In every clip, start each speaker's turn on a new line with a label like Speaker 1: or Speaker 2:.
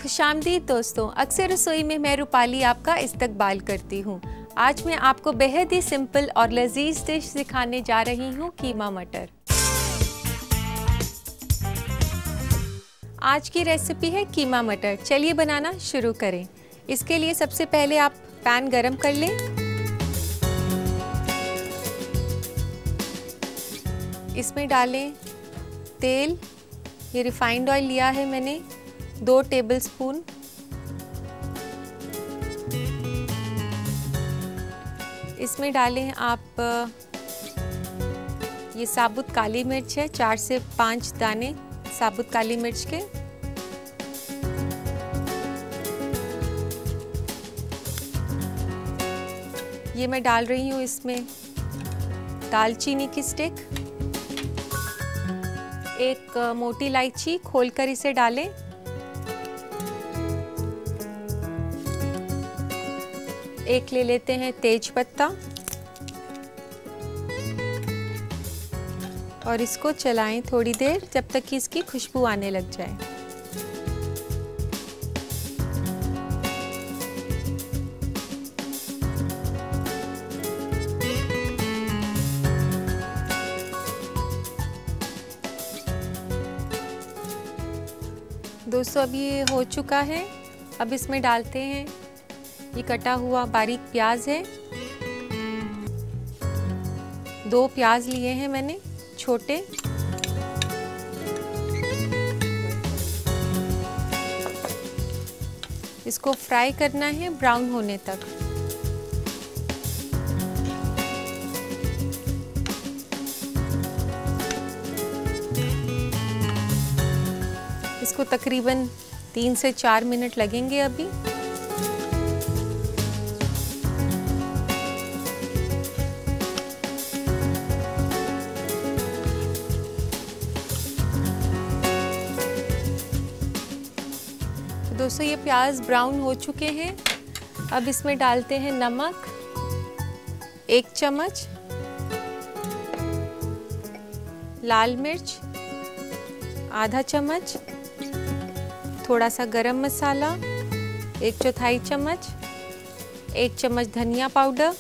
Speaker 1: खुशामदीद दोस्तों, अक्सर रसोई में मैं रूपाली आपका इस्तकबाल करती हूँ। आज मैं आपको बेहद ही सिंपल और लजीज डिश सिखाने जा रही हूँ, कीमा मटर। आज की रेसिपी है कीमा मटर। चलिए बनाना शुरू करें। इसके लिए सबसे पहले आप पैन गरम कर लें। इसमें डालें तेल। ये रिफाइंड ऑयल लिया है मैंने 2 टेबलस्पून। इसमें डालें आप ये साबुत काली मिर्च है, 4 से 5 दाने साबुत काली मिर्च के। ये मैं डाल रही हूँ इसमें दालचीनी की स्टिक, एक मोटी इलायची खोलकर इसे डालें। एक ले लेते हैं तेज पत्ता और इसको चलाएं थोड़ी देर जब तक कि इसकी खुशबू आने लग जाए। दोस्तों अब ये हो चुका है। अब इसमें डालते हैं ये कटा हुआ बारीक प्याज है। 2 प्याज लिए हैं मैंने छोटे। इसको फ्राई करना है ब्राउन होने तक। इसको तकरीबन 3 से 4 मिनट लगेंगे अभी। दोस्तों ये प्याज ब्राउन हो चुके हैं। अब इसमें डालते हैं नमक 1 चम्मच, लाल मिर्च आधा चम्मच, थोड़ा सा गरम मसाला 1/4 चम्मच, 1 चम्मच धनिया पाउडर।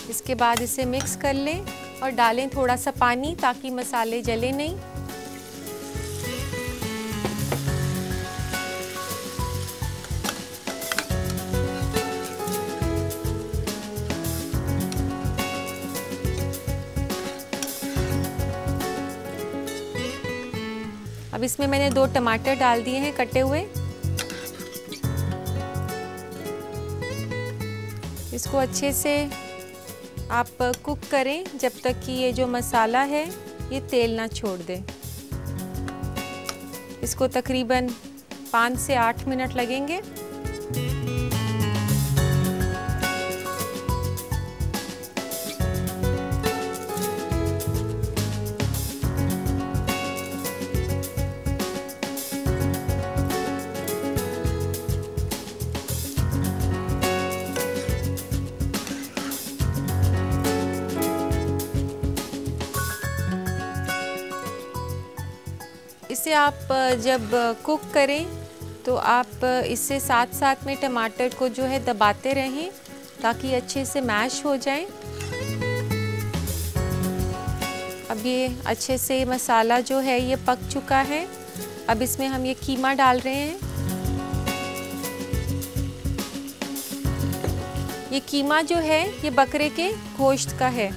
Speaker 1: इसके बाद इसे मिक्स कर लें और डालें थोड़ा सा पानी ताकि मसाले जले नहीं। अब इसमें मैंने 2 टमाटर डाल दिए हैं कटे हुए। इसको अच्छे से आप कुक करें जब तक कि ये जो मसाला है ये तेल ना छोड़ दे। इसको तकरीबन 5 से 8 मिनट लगेंगे। इसे आप जब कुक करें तो आप इससे साथ साथ में टमाटर को जो है दबाते रहें ताकि अच्छे से मैश हो जाए। अब ये अच्छे से मसाला जो है ये पक चुका है। अब इसमें हम ये कीमा डाल रहे हैं। ये कीमा जो है ये बकरे के गोश्त का है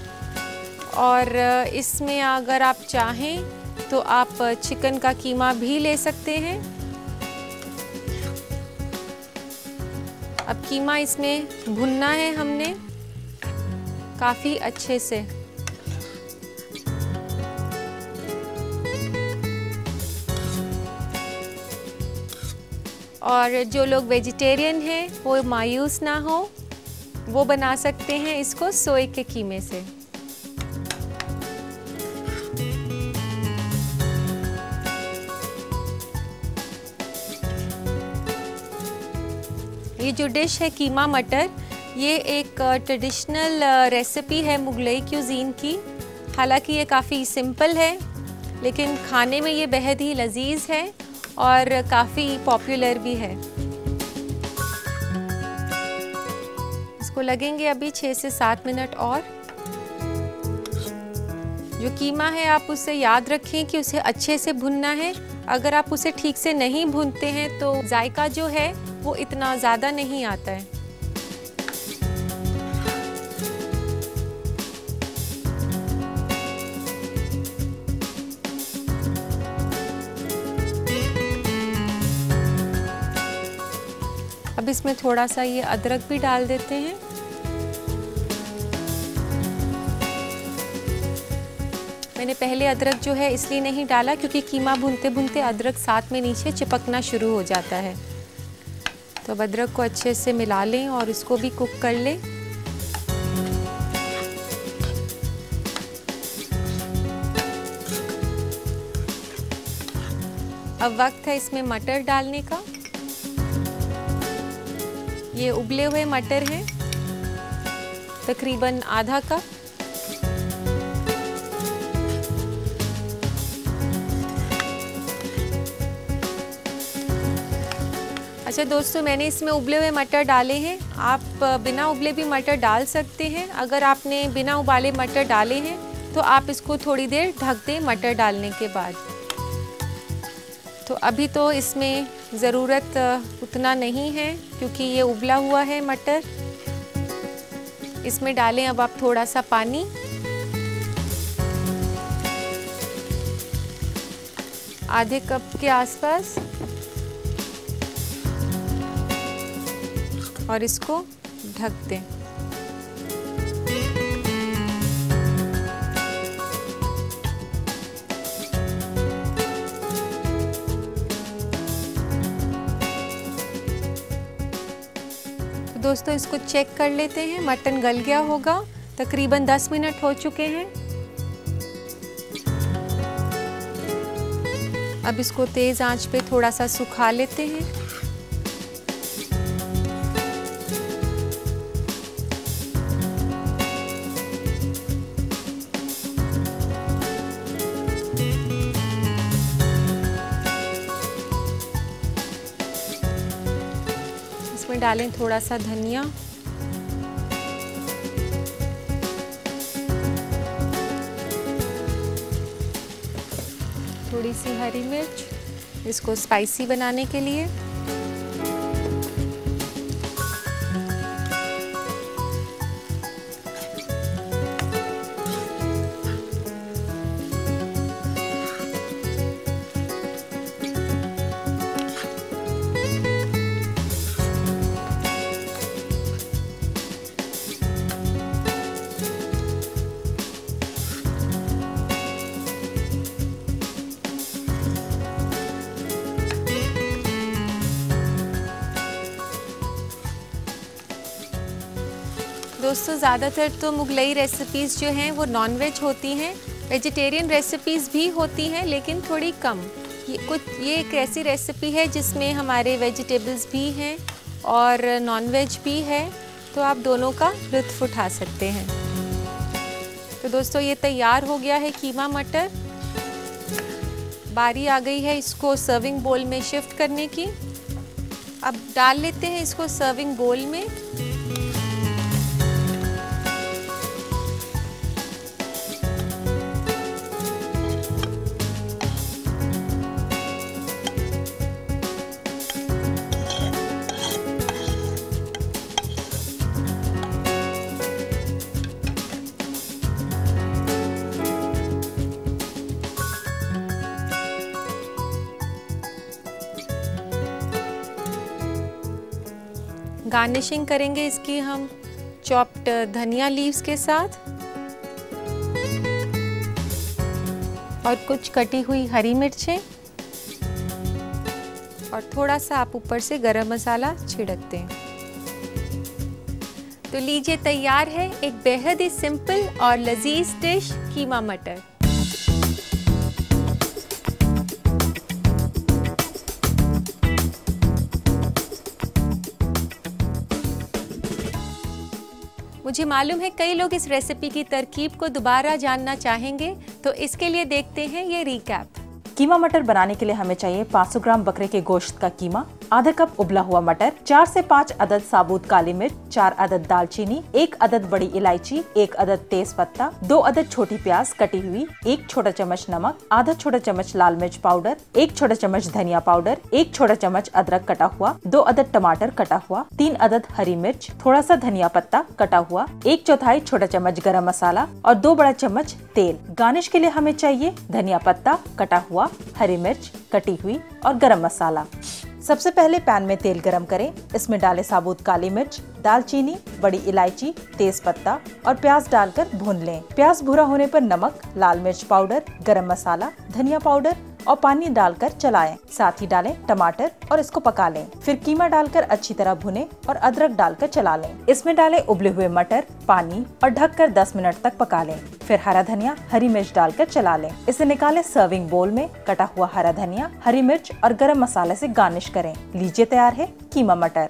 Speaker 1: और इसमें अगर आप चाहें तो आप चिकन का कीमा भी ले सकते हैं। अब कीमा इसमें भुनना है हमने काफ़ी अच्छे से। और जो लोग वेजिटेरियन हैं वो मायूस ना हो, वो बना सकते हैं इसको सोए के कीमे से। ये जो डिश है कीमा मटर, ये एक ट्रेडिशनल रेसिपी है मुगलई क्यूजीन की। हालांकि ये काफ़ी सिंपल है लेकिन खाने में ये बेहद ही लजीज है और काफ़ी पॉपुलर भी है। इसको लगेंगे अभी 6 से 7 मिनट और। जो कीमा है आप उसे याद रखें कि उसे अच्छे से भुनना है। अगर आप उसे ठीक से नहीं भूनते हैं तो जायका जो है वो इतना ज़्यादा नहीं आता है। अब इसमें थोड़ा सा ये अदरक भी डाल देते हैं। मैंने पहले अदरक जो है इसलिए नहीं डाला क्योंकि कीमा भूनते भूनते अदरक साथ में नीचे चिपकना शुरू हो जाता है। तो अब अदरक को अच्छे से मिला लें और इसको भी कुक कर लें। अब वक्त है इसमें मटर डालने का। ये उबले हुए मटर हैं, तकरीबन आधा कप। अच्छा दोस्तों, मैंने इसमें उबले हुए मटर डाले हैं। आप बिना उबले भी मटर डाल सकते हैं। अगर आपने बिना उबाले मटर डाले हैं तो आप इसको थोड़ी देर ढक दें मटर डालने के बाद। तो अभी तो इसमें ज़रूरत उतना नहीं है क्योंकि ये उबला हुआ है मटर। इसमें डालें अब आप थोड़ा सा पानी। आधे कप के आसपास, और इसको ढक दें। तो दोस्तों इसको चेक कर लेते हैं, मटन गल गया होगा। तकरीबन 10 मिनट हो चुके हैं। अब इसको तेज़ आंच पे थोड़ा सा सुखा लेते हैं। इसमें डालें थोड़ा सा धनिया, थोड़ी सी हरी मिर्च, इसको स्पाइसी बनाने के लिए। दोस्तों ज़्यादातर तो मुगलई रेसिपीज़ जो हैं वो नॉनवेज होती हैं। वेजिटेरियन रेसिपीज़ भी होती हैं लेकिन थोड़ी कम। ये एक ऐसी रेसिपी है जिसमें हमारे वेजिटेबल्स भी हैं और नॉनवेज भी है, तो आप दोनों का लुत्फ़ उठा सकते हैं। तो दोस्तों ये तैयार हो गया है कीमा मटर। बारी आ गई है इसको सर्विंग बोल में शिफ्ट करने की। अब डाल लेते हैं इसको सर्विंग बोल में। गार्निशिंग करेंगे इसकी हम चॉप्ड धनिया लीव्स के साथ और कुछ कटी हुई हरी मिर्चें, और थोड़ा सा आप ऊपर से गरम मसाला छिड़क दें। तो लीजिए तैयार है एक बेहद ही सिंपल और लजीज डिश कीमा मटर। मुझे मालूम है कई लोग इस रेसिपी की तरकीब को दोबारा जानना चाहेंगे, तो इसके लिए देखते हैं ये रिकैप।
Speaker 2: कीमा मटर बनाने के लिए हमें चाहिए 500 ग्राम बकरे के गोश्त का कीमा, आधा कप उबला हुआ मटर, 4 से 5 अदद साबुत काली मिर्च, 4 अदद दालचीनी, 1 अदद बड़ी इलायची, 1 अदद तेज पत्ता, 2 अदद छोटी प्याज कटी हुई, 1 छोटा चम्मच नमक, आधा छोटा चम्मच लाल मिर्च पाउडर, 1 छोटा चम्मच धनिया पाउडर, 1 छोटा चम्मच अदरक कटा हुआ, 2 अदद टमाटर कटा हुआ, 3 अदद हरी मिर्च, थोड़ा सा धनिया पत्ता कटा हुआ, 1/4 छोटा चम्मच गरम मसाला और 2 बड़ा चम्मच तेल। गार्निश के लिए हमें चाहिए धनिया पत्ता कटा हुआ, हरी मिर्च कटी हुई और गरम मसाला। सबसे पहले पैन में तेल गरम करें। इसमें डालें साबुत काली मिर्च, दालचीनी, बड़ी इलायची, तेज पत्ता और प्याज डालकर भून लें। प्याज भूरा होने पर नमक, लाल मिर्च पाउडर, गरम मसाला, धनिया पाउडर और पानी डालकर चलाएं। साथ ही डालें टमाटर और इसको पका लें। फिर कीमा डालकर अच्छी तरह भुनें और अदरक डालकर चला लें। इसमें डालें उबले हुए मटर, पानी और ढककर 10 मिनट तक पका लें। फिर हरा धनिया, हरी मिर्च डालकर चला लें। इसे निकालें सर्विंग बोल में। कटा हुआ हरा धनिया, हरी मिर्च और गरम मसाले से गार्निश करें। लीजिए तैयार है कीमा मटर।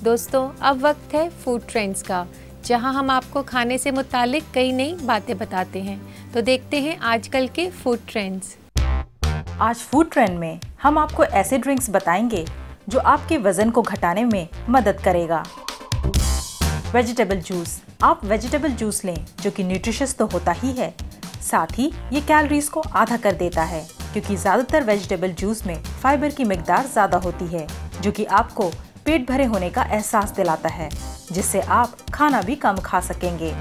Speaker 1: दोस्तों, अब वक्त है फूड ट्रेंड्स का, जहां हम आपको खाने से मुतालिक कई नई बातें बताते हैं। तो देखते हैं आजकल के फूड ट्रेंड्स।
Speaker 2: आज फूड ट्रेंड में हम आपको ऐसे ड्रिंक्स बताएंगे जो आपके वजन को घटाने में मदद करेगा। Vegetable juice. आप वेजिटेबल जूस लें जो कि न्यूट्रिशियस तो होता ही है, साथ ही ये कैलोरीज को आधा कर देता है, क्योंकि ज्यादातर वेजिटेबल जूस में फाइबर की मिकदार ज्यादा होती है, जो कि आपको पेट भरे होने का एहसास दिलाता है, जिससे आप खाना भी कम खा सकेंगे।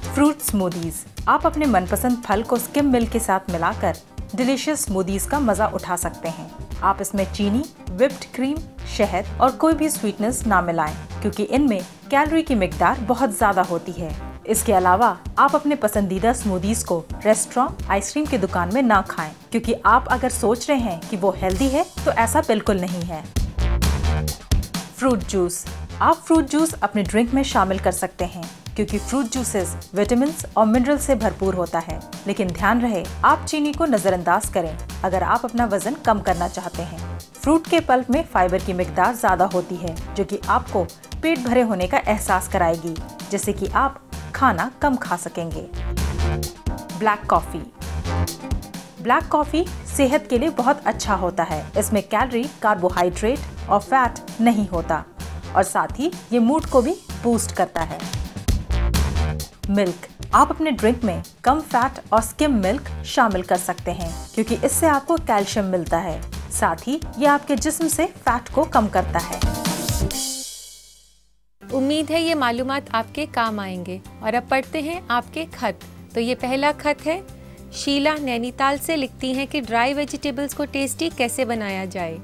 Speaker 2: Fruit smoothies. आप अपने मनपसंद फल को स्किम मिल्क के साथ मिलाकर डिलीशियस स्मूदीज का मजा उठा सकते हैं। आप इसमें चीनी, व्हिप्ड क्रीम, शहद और कोई भी स्वीटनेस ना मिलाएं, क्योंकि इनमें कैलोरी की मिकदार बहुत ज्यादा होती है। इसके अलावा आप अपने पसंदीदा स्मूदीज को रेस्टोरेंट, आइसक्रीम की दुकान में ना खाएं, क्योंकि आप अगर सोच रहे हैं कि वो हेल्दी है तो ऐसा बिल्कुल नहीं है। Fruit juice. आप फ्रूट जूस अपने ड्रिंक में शामिल कर सकते हैं, क्योंकि फ्रूट जूसेस विटामिन और मिनरल से भरपूर होता है। लेकिन ध्यान रहे, आप चीनी को नजरअंदाज करें अगर आप अपना वजन कम करना चाहते हैं। फ्रूट के पल्प में फाइबर की मिकदार ज्यादा होती है, जो कि आपको पेट भरे होने का एहसास कराएगी, जिससे कि आप खाना कम खा सकेंगे। Black coffee. ब्लैक कॉफी सेहत के लिए बहुत अच्छा होता है। इसमें कैलोरी, कार्बोहाइड्रेट और फैट नहीं होता, और साथ ही ये मूड को भी बूस्ट करता है। मिल्क। आप अपने ड्रिंक में कम फैट और स्किम मिल्क शामिल कर सकते हैं, क्योंकि इससे आपको कैल्शियम मिलता है। साथ ही ये आपके जिस्म से फैट को कम करता है।
Speaker 1: उम्मीद है ये मालूमात आपके काम आएंगे। और अब पढ़ते हैं आपके खत। तो ये पहला खत है। शीला नैनीताल से लिखती हैं कि ड्राई वेजिटेबल्स को टेस्टी कैसे बनाया जाए।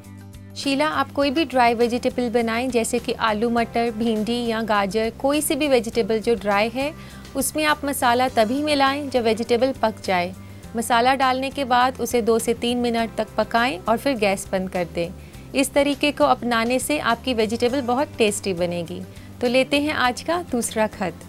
Speaker 1: शीला, आप कोई भी ड्राई वेजिटेबल बनाएं, जैसे कि आलू, मटर, भिंडी या गाजर, कोई सी भी वेजिटेबल जो ड्राई है, उसमें आप मसाला तभी मिलाएं जब वेजिटेबल पक जाए। मसाला डालने के बाद उसे 2 से 3 मिनट तक पकाएं और फिर गैस बंद कर दें। इस तरीके को अपनाने से आपकी वेजिटेबल बहुत टेस्टी बनेगी। तो लेते हैं आज का दूसरा खत।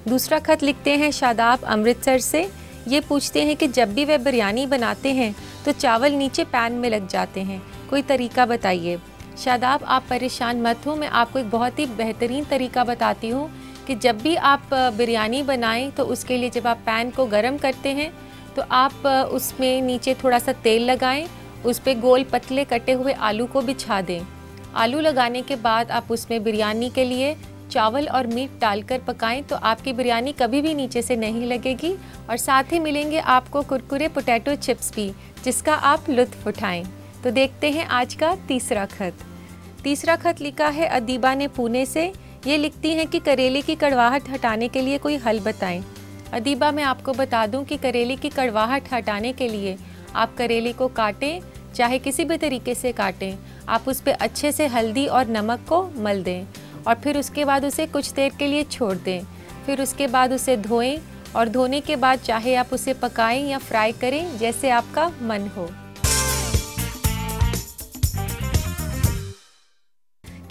Speaker 1: दूसरा खत लिखते हैं शादाब अमृतसर से। ये पूछते हैं कि जब भी वे बिरयानी बनाते हैं तो चावल नीचे पैन में लग जाते हैं, कोई तरीका बताइए। शादाब, आप परेशान मत हो, मैं आपको एक बहुत ही बेहतरीन तरीका बताती हूँ कि जब भी आप बिरयानी बनाएं तो उसके लिए जब आप पैन को गरम करते हैं तो आप उसमें नीचे थोड़ा सा तेल लगाएं, उस पर गोल पतले कटे हुए आलू को बिछा दें। आलू लगाने के बाद आप उसमें बिरयानी के लिए चावल और मीट डालकर पकाएं, तो आपकी बिरयानी कभी भी नीचे से नहीं लगेगी, और साथ ही मिलेंगे आपको कुरकुरे पोटैटो चिप्स भी, जिसका आप लुत्फ़ उठाएं। तो देखते हैं आज का तीसरा खत। तीसरा खत लिखा है अदीबा ने पुणे से। ये लिखती हैं कि करेले की कड़वाहट हटाने के लिए कोई हल बताएं। अदीबा, मैं आपको बता दूं कि करेले की कड़वाहट हटाने के लिए आप करेले को काटें, चाहे किसी भी तरीके से काटें। आप उस पर अच्छे से हल्दी और नमक को मल दें और फिर उसके बाद उसे कुछ देर के लिए छोड़ दें। फिर उसके बाद उसे धोएं, और धोने के बाद चाहे आप उसे पकाएं या फ्राई करें, जैसे आपका मन हो।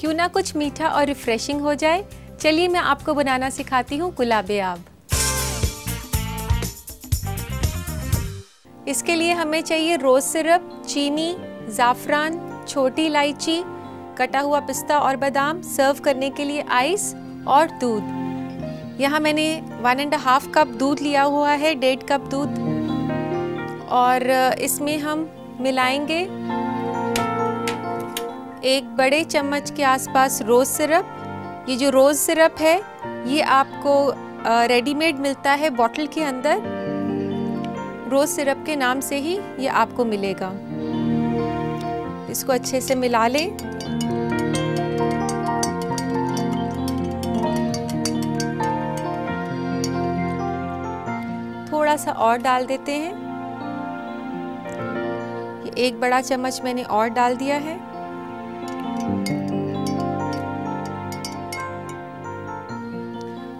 Speaker 1: क्यों ना कुछ मीठा और रिफ्रेशिंग हो जाए। चलिए मैं आपको बनाना सिखाती हूँ गुलाबे आब। इसके लिए हमें चाहिए रोज़ सिरप, चीनी, ज़ाफ़रान, छोटी इलायची, कटा हुआ पिस्ता और बादाम, सर्व करने के लिए आइस और दूध। यहाँ मैंने 1.5 कप दूध लिया हुआ है, 1.5 कप दूध, और इसमें हम मिलाएंगे 1 बड़े चम्मच के आसपास रोज़ सिरप। ये जो रोज़ सिरप है ये आपको रेडीमेड मिलता है बॉटल के अंदर, रोज़ सिरप के नाम से ही ये आपको मिलेगा। इसको अच्छे से मिला लें। थोड़ा सा और डाल देते हैं, ये 1 बड़ा चम्मच मैंने और डाल दिया है।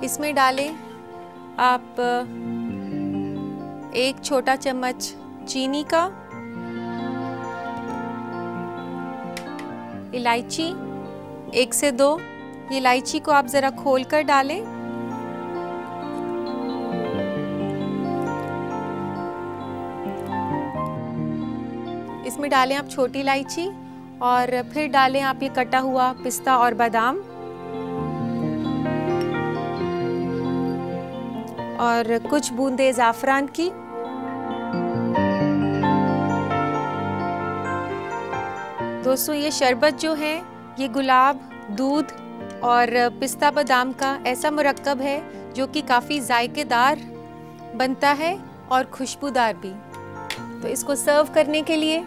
Speaker 1: इसमें डालें आप 1 छोटा चम्मच चीनी का, इलायची 1 से 2, ये इलायची को आप ज़रा खोल कर डालें। इसमें डालें आप छोटी इलायची और फिर डालें आप ये कटा हुआ पिस्ता और बादाम, और कुछ बूंदे ज़ाफ़रान की। दोस्तों ये शरबत जो है ये गुलाब, दूध और पिस्ता बादाम का ऐसा मुरक्कब है जो कि काफ़ी जायकेदार बनता है और खुशबूदार भी। तो इसको सर्व करने के लिए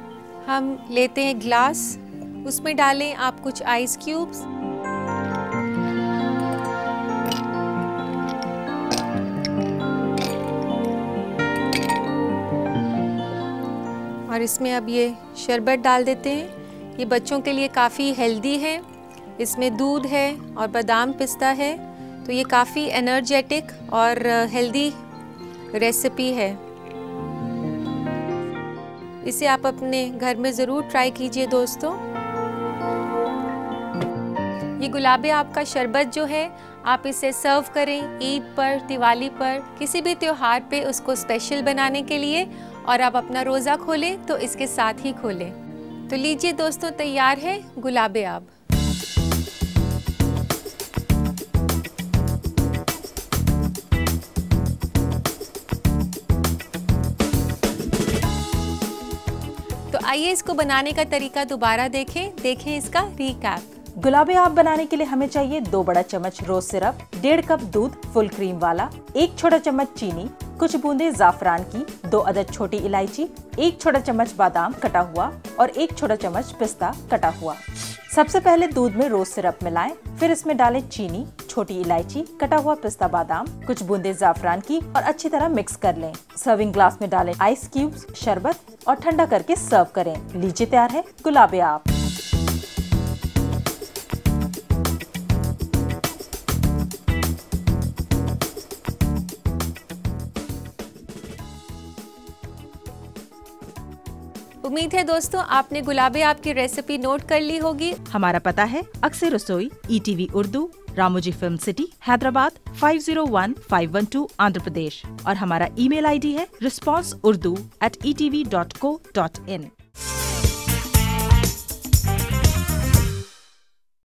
Speaker 1: हम लेते हैं ग्लास, उसमें डालें आप कुछ आइस क्यूब्स, और इसमें अब ये शरबत डाल देते हैं। ये बच्चों के लिए काफ़ी हेल्दी है, इसमें दूध है और बादाम पिस्ता है, तो ये काफ़ी एनर्जेटिक और हेल्दी रेसिपी है। इसे आप अपने घर में ज़रूर ट्राई कीजिए दोस्तों। ये गुलाबे आब का शरबत जो है आप इसे सर्व करें ईद पर, दिवाली पर, किसी भी त्योहार पे उसको स्पेशल बनाने के लिए, और आप अपना रोज़ा खोलें तो इसके साथ ही खोलें। तो लीजिए दोस्तों, तैयार है गुलाबे आब। तो आइए इसको बनाने का तरीका दोबारा देखें इसका रिकैप।
Speaker 2: गुलाबे आब बनाने के लिए हमें चाहिए 2 बड़ा चम्मच रोज सिरप, 1.5 कप दूध फुल क्रीम वाला, 1 छोटा चम्मच चीनी, कुछ बूंदे ज़ाफ़रान की, 2 अदद छोटी इलायची, 1 छोटा चम्मच बादाम कटा हुआ और 1 छोटा चम्मच पिस्ता कटा हुआ। सबसे पहले दूध में रोज सिरप मिलाएं, फिर इसमें डालें चीनी, छोटी इलायची, कटा हुआ पिस्ता बादाम, कुछ बूंदे ज़ाफ़रान की और अच्छी तरह मिक्स कर लें। सर्विंग ग्लास में डालें आइस क्यूब्स, शरबत और ठंडा करके सर्व करें। लीजिए तैयार है गुलाबे आब।
Speaker 1: उम्मीद है दोस्तों आपने गुलाबे आब की रेसिपी नोट कर ली होगी।
Speaker 2: हमारा पता है अक्सर रसोई, ETV Urdu, Ramoji film city, Hyderabad 501512, Andhra Pradesh, और हमारा ईमेल ID है responseurdu@etv.co.in।